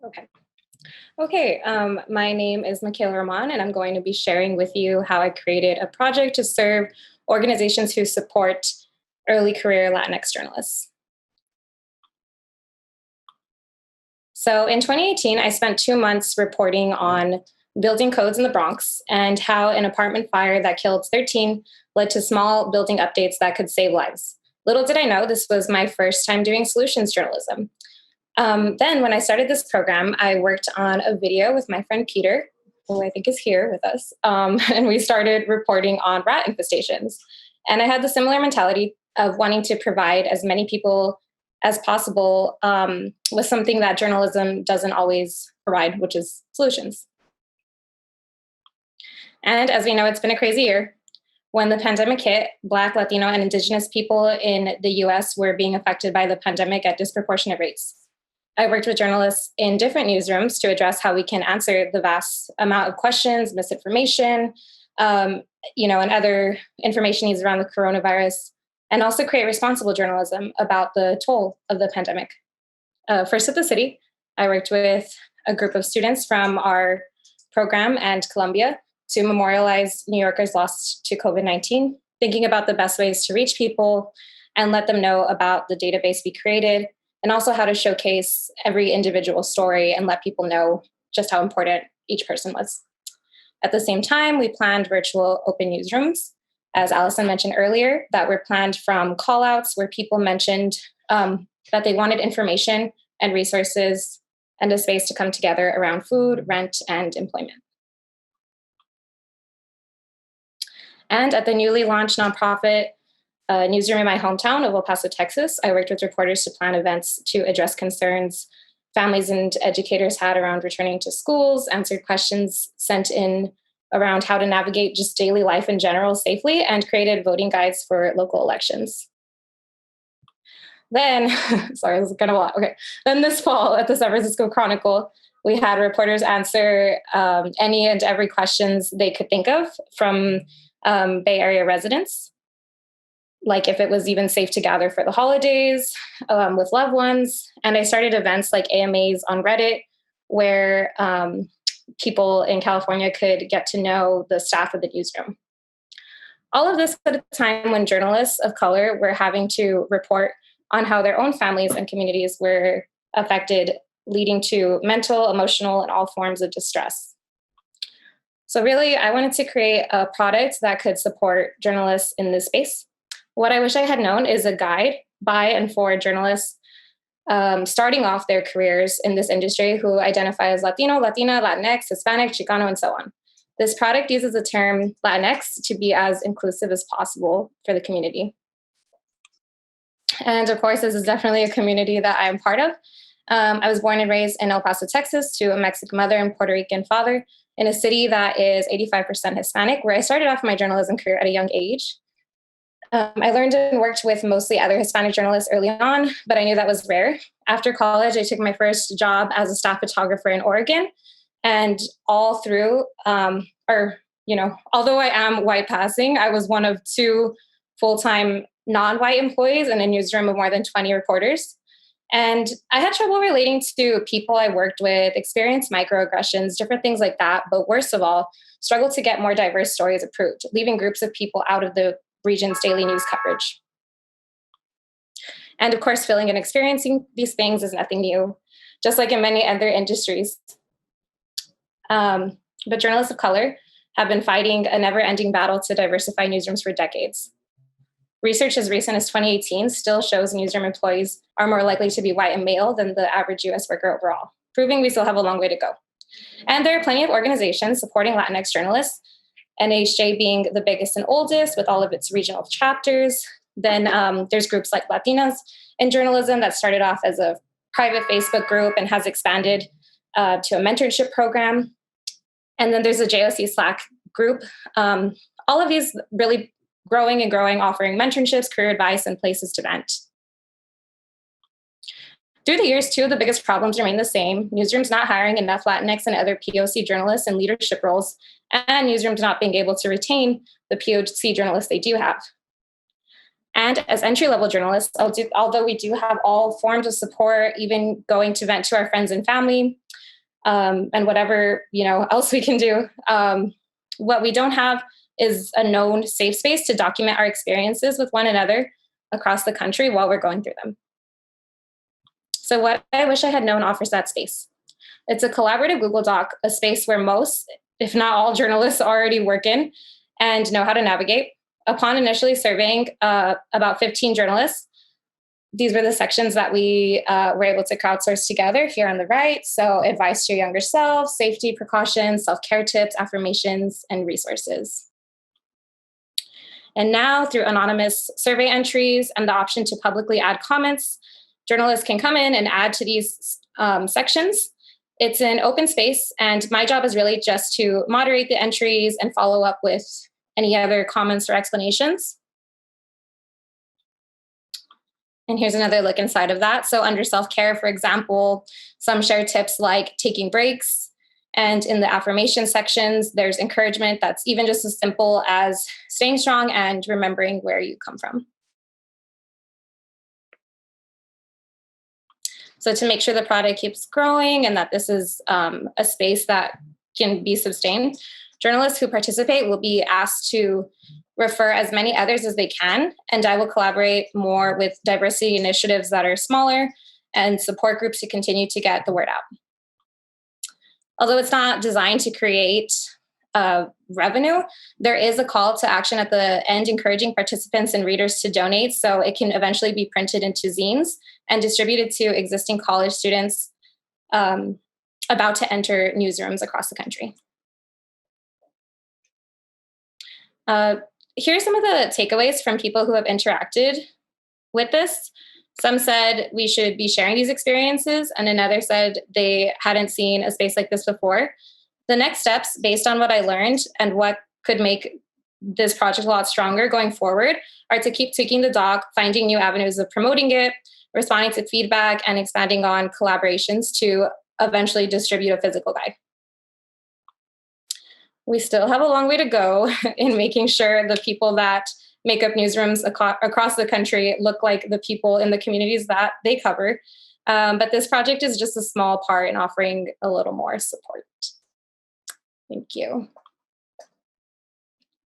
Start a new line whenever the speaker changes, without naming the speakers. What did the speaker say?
Okay. Okay. My name is Michaela Román, and I'm going to be sharing with you how I created a project to serve organizations who support early career Latinx journalists. So in 2018, I spent 2 months reporting on building codes in the Bronx and how an apartment fire that killed 13 led to small building updates that could save lives. Little did I know this was my first time doing solutions journalism. Then, when I started this program, I worked on a video with my friend Peter, who I think is here with us, and we started reporting on rat infestations. And I had the similar mentality of wanting to provide as many people as possible with something that journalism doesn't always provide, which is solutions. And as we know, it's been a crazy year. When the pandemic hit, Black, Latino, and Indigenous people in the US were being affected by the pandemic at disproportionate rates. I worked with journalists in different newsrooms to address how we can answer the vast amount of questions, misinformation, and other information needs around the coronavirus, and also create responsible journalism about the toll of the pandemic. First at the city, I worked with a group of students from our program and Columbia to memorialize New Yorkers lost to COVID-19, thinking about the best ways to reach people and let them know about the database we created, and also how to showcase every individual story and let people know just how important each person was. At the same time, we planned virtual open newsrooms, as Allison mentioned earlier, that were planned from callouts where people mentioned that they wanted information and resources and a space to come together around food, rent, and employment. And at the newly launched nonprofit newsroom in my hometown of El Paso, Texas, I worked with reporters to plan events to address concerns families and educators had around returning to schools, answered questions sent in around how to navigate just daily life in general safely, and created voting guides for local elections. Then, sorry, this is kind of a lot. Okay. Then this fall at the San Francisco Chronicle, we had reporters answer any and every questions they could think of from Bay Area residents, like if it was even safe to gather for the holidays with loved ones. And I started events like AMAs on Reddit, where people in California could get to know the staff of the newsroom. All of this at a time when journalists of color were having to report on how their own families and communities were affected, leading to mental, emotional, and all forms of distress. So really, I wanted to create a product that could support journalists in this space. What I wish I had known is a guide by and for journalists starting off their careers in this industry who identify as Latino, Latina, Latinx, Hispanic, Chicano, and so on. This product uses the term Latinx to be as inclusive as possible for the community. And of course, this is definitely a community that I am part of. I was born and raised in El Paso, Texas, to a Mexican mother and Puerto Rican father in a city that is 85% Hispanic, where I started off my journalism career at a young age. I learned and worked with mostly other Hispanic journalists early on, but I knew that was rare. After college, I took my first job as a staff photographer in Oregon. And all through, although I am white passing, I was one of 2 full-time non-white employees in a newsroom of more than 20 reporters. And I had trouble relating to people I worked with, experienced microaggressions, different things like that. But worst of all, struggled to get more diverse stories approved, leaving groups of people out of the region's daily news coverage. And of course, feeling and experiencing these things is nothing new, just like in many other industries. But journalists of color have been fighting a never-ending battle to diversify newsrooms for decades. Research as recent as 2018 still shows newsroom employees are more likely to be white and male than the average US worker overall, proving we still have a long way to go. And there are plenty of organizations supporting Latinx journalists, NHJ being the biggest and oldest with all of its regional chapters. Then there's groups like Latinas in Journalism that started off as a private Facebook group and has expanded to a mentorship program. And then there's a JOC Slack group. All of these really growing and growing, offering mentorships, career advice, and places to vent. Through the years, too, the biggest problems remain the same. Newsrooms not hiring enough Latinx and other POC journalists in leadership roles, and newsrooms not being able to retain the POC journalists they do have. And as entry-level journalists, although we do have all forms of support, even going to vent to our friends and family, and whatever else we can do, what we don't have is a known safe space to document our experiences with one another across the country while we're going through them. So what I wish I had known offers that space. It's a collaborative Google Doc, a space where most, if not all, journalists already work in and know how to navigate. Upon initially surveying about 15 journalists, these were the sections that we were able to crowdsource together here on the right. So advice to your younger self, safety precautions, self-care tips, affirmations, and resources. And now through anonymous survey entries and the option to publicly add comments, journalists can come in and add to these sections. It's an open space, and my job is really just to moderate the entries and follow up with any other comments or explanations. And here's another look inside of that. So under self-care, for example, some share tips like taking breaks. And in the affirmation sections, there's encouragement that's even just as simple as staying strong and remembering where you come from. So to make sure the product keeps growing and that this is a space that can be sustained, journalists who participate will be asked to refer as many others as they can, and I will collaborate more with diversity initiatives that are smaller and support groups to continue to get the word out. Although it's not designed to create revenue, there is a call to action at the end encouraging participants and readers to donate so it can eventually be printed into zines and distributed to existing college students about to enter newsrooms across the country. Here are some of the takeaways from people who have interacted with this. Some said we should be sharing these experiences, and another said they hadn't seen a space like this before. The next steps, based on what I learned and what could make this project a lot stronger going forward, are to keep tweaking the doc, finding new avenues of promoting it, responding to feedback, and expanding on collaborations to eventually distribute a physical guide. We still have a long way to go in making sure the people that make up newsrooms across the country look like the people in the communities that they cover. But this project is just a small part in offering a little more support. Thank you.